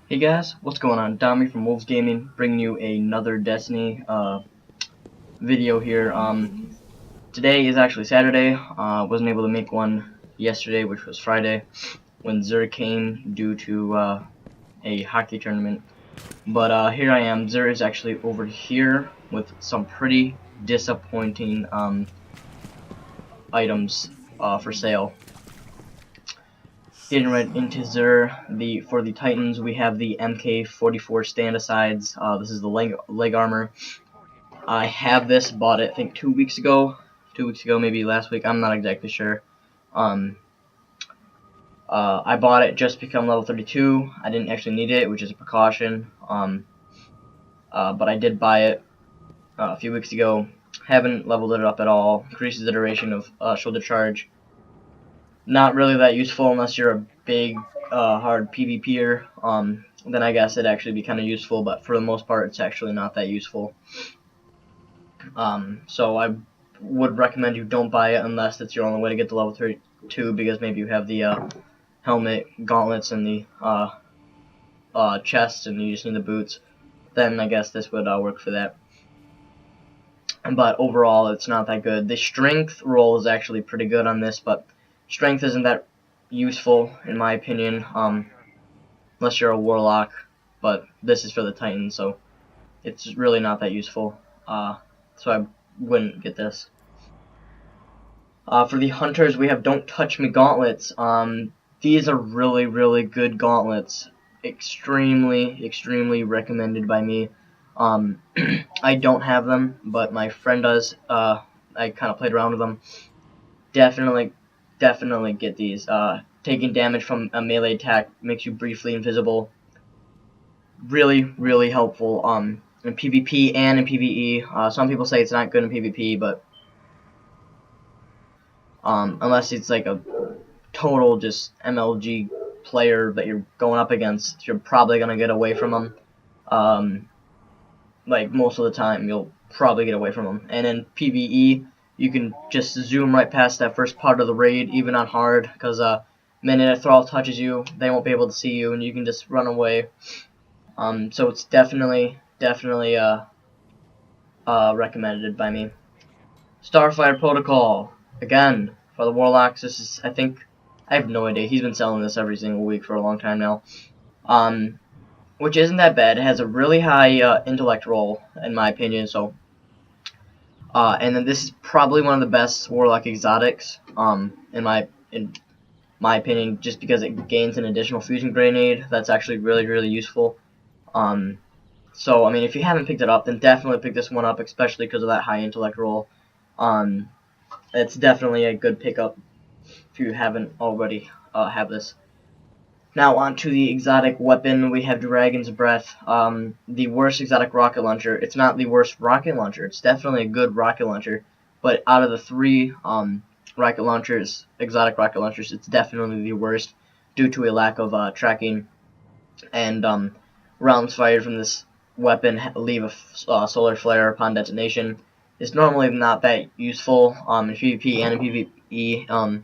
Hey guys, what's going on? Dommy from Wolves Gaming, bringing you another Destiny video here. Today is actually Saturday. Wasn't able to make one yesterday, which was Friday, when Xur came due to a hockey tournament. But here I am. Xur is actually over here with some pretty disappointing items for sale. Getting right into Xur, for the Titans, we have the MK44 stand-asides. This is the leg armor. I have this, bought it I think 2 weeks ago, maybe last week, I'm not exactly sure. I bought it just to become level 32. I didn't actually need it, which is a precaution. But I did buy it a few weeks ago. Haven't leveled it up at all. Increases the duration of shoulder charge. Not really that useful unless you're a big, hard PvPer. Then I guess it'd actually be kind of useful, but for the most part, it's actually not that useful. So I would recommend you don't buy it unless it's your only way to get to level 32, because maybe you have the helmet, gauntlets, and the chest, and you just need the boots. Then I guess this would work for that. But overall, it's not that good. The strength roll is actually pretty good on this, but strength isn't that useful in my opinion, unless you're a warlock. But this is for the Titans, so it's really not that useful. So I wouldn't get this. For the hunters, we have Don't Touch Me gauntlets. These are really good gauntlets. Extremely recommended by me. I don't have them, but my friend does. I kind of played around with them. Definitely get these. Taking damage from a melee attack makes you briefly invisible. Really helpful in PvP and in PvE. Some people say it's not good in PvP, but unless it's like a total just MLG player that you're going up against, you're probably gonna get away from them. Like most of the time, you'll probably get away from them. And in PvE, you can just zoom right past that first part of the raid, even on hard, because minute a thrall touches you, they won't be able to see you, and you can just run away. So it's definitely recommended by me. Starfire Protocol, again, for the Warlocks. This is, I think, I have no idea. He's been selling this every single week for a long time now. Which isn't that bad. It has a really high intellect roll, in my opinion. So, and then this is probably one of the best Warlock exotics, in my opinion, just because it gains an additional fusion grenade. That's actually really useful. So I mean, if you haven't picked it up, then definitely pick this one up, especially because of that high intellect roll. It's definitely a good pickup if you haven't already have this. Now on to the exotic weapon. We have Dragon's Breath, the worst exotic rocket launcher. It's not the worst rocket launcher. It's definitely a good rocket launcher, but out of the three rocket launchers, exotic rocket launchers, it's definitely the worst due to a lack of tracking, and rounds fired from this weapon leave a solar flare upon detonation. It's normally not that useful in PvP and in PvE,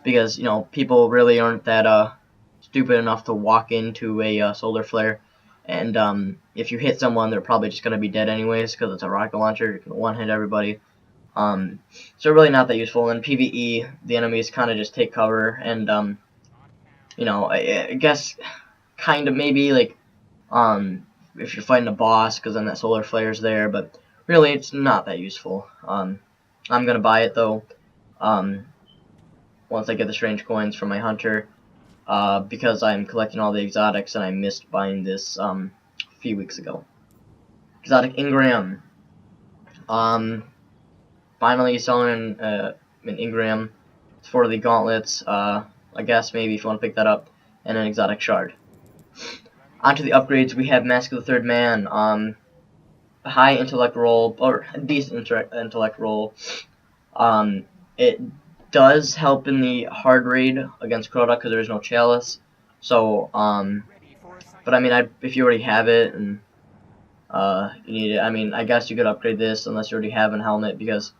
because people really aren't that stupid enough to walk into a solar flare, and if you hit someone, they're probably just gonna be dead anyways because it's a rocket launcher. You can one hit everybody. So really not that useful. In PvE, the enemies kind of just take cover, and I guess kind of maybe like if you're fighting a boss, because then that solar flare's there, but really it's not that useful. I'm gonna buy it though, once I get the strange coins from my hunter, because I'm collecting all the exotics and I missed buying this a few weeks ago. Exotic Ingram. Finally selling an Ingram for the gauntlets. I guess maybe if you want to pick that up, and an exotic shard. Onto the upgrades, we have Mask of the Third Man. High intellect roll, or decent intellect roll. It does help in the hard raid against Crota because there is no chalice. So, but I mean, if you already have it and you need it, I mean, I guess you could upgrade this unless you already have a helmet, because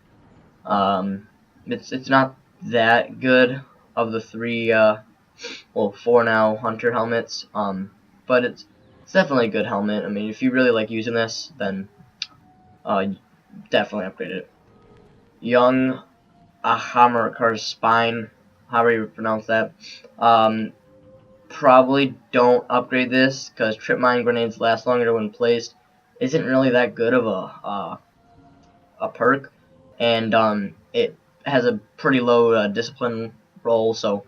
it's not that good of the three, well, 4 now hunter helmets. But It's definitely a good helmet. I mean, if you really like using this, then definitely upgrade it. Young Ahamarkar's Spine, however you pronounce that. Probably don't upgrade this, because trip mine grenades last longer when placed. Isn't really that good of a perk, and it has a pretty low discipline roll, so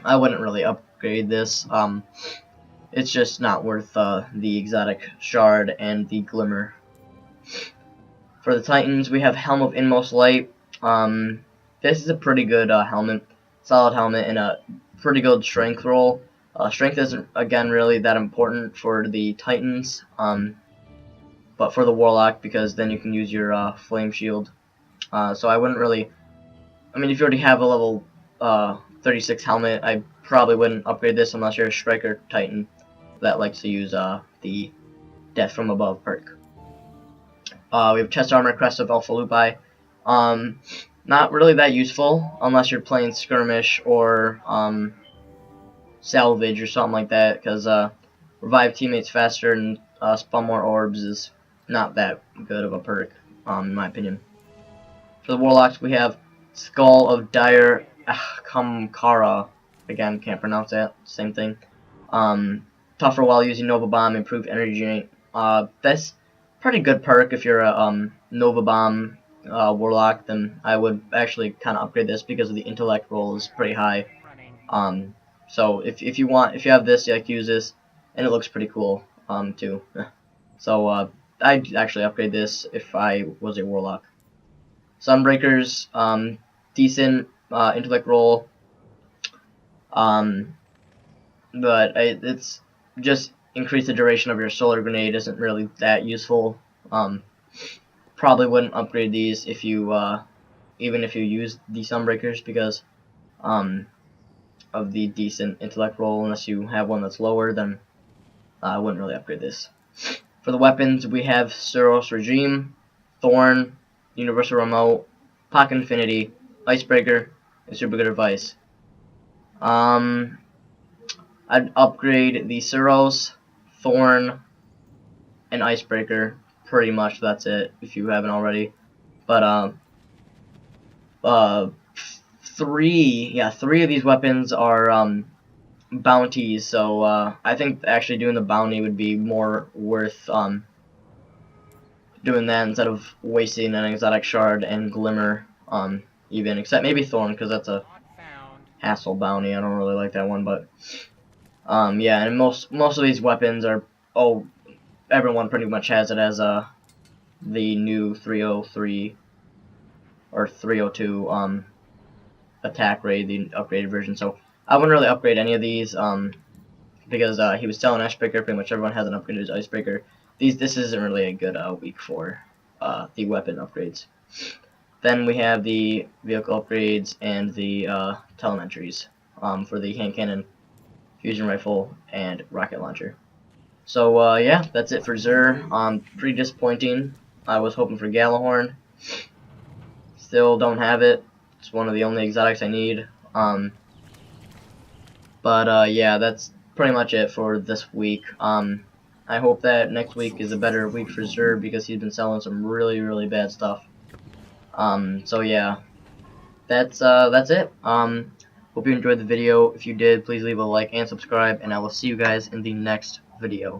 I wouldn't really upgrade this. It's just not worth the exotic shard and the glimmer. For the Titans, we have Helm of Inmost Light. This is a pretty good helmet, solid helmet, and a pretty good strength roll. Strength isn't, again, really that important for the Titans, but for the Warlock, because then you can use your Flame Shield. So I wouldn't really, I mean, if you already have a level 36 helmet, I probably wouldn't upgrade this unless you're a Striker Titan that likes to use the Death from Above perk. We have Chest Armor, Crest of Alpha Lupi. Not really that useful unless you're playing Skirmish or Salvage or something like that, because revive teammates faster and spawn more orbs is not that good of a perk, in my opinion. For the Warlocks, we have Skull of Dire Kamkara. Again, can't pronounce that. Same thing. Tougher while using Nova Bomb, improved energy drain. That's pretty good perk if you're a Nova Bomb Warlock. Then I would actually kind of upgrade this because of the intellect roll is pretty high. So if you have this, you like use this, and it looks pretty cool too. So I'd actually upgrade this if I was a Warlock. Sunbreakers, decent intellect roll, but it's just increase the duration of your solar grenade isn't really that useful. Probably wouldn't upgrade these if you even if you use the Sunbreakers, because of the decent intellect roll. Unless you have one that's lower, then I wouldn't really upgrade this. For the weapons, we have Suros Regime, Thorn, Universal Remote, Pocket Infinity, Icebreaker, and Super Good Advice. I'd upgrade the Suros, Thorn, and Icebreaker. Pretty much that's it if you haven't already. But three of these weapons are bounties, so I think actually doing the bounty would be more worth doing that instead of wasting an exotic shard and glimmer, even, except maybe Thorn, because that's a hassle bounty. I don't really like that one, but yeah, and most of these weapons are, everyone pretty much has it as the new 303 or 302 attack rate, the upgraded version. So I wouldn't really upgrade any of these because he was selling Icebreaker. Pretty much everyone has an upgraded Icebreaker. This isn't really a good week for the weapon upgrades. Then we have the vehicle upgrades and the telemetries for the hand cannon, fusion rifle, and rocket launcher. So yeah, that's it for Xur. Pretty disappointing. I was hoping for Galahorn. Still don't have it. It's one of the only exotics I need. But yeah, that's pretty much it for this week. I hope that next week is a better week for Xur, because he's been selling some really bad stuff. So yeah, that's it. Hope you enjoyed the video. If you did, please leave a like and subscribe, and I will see you guys in the next video.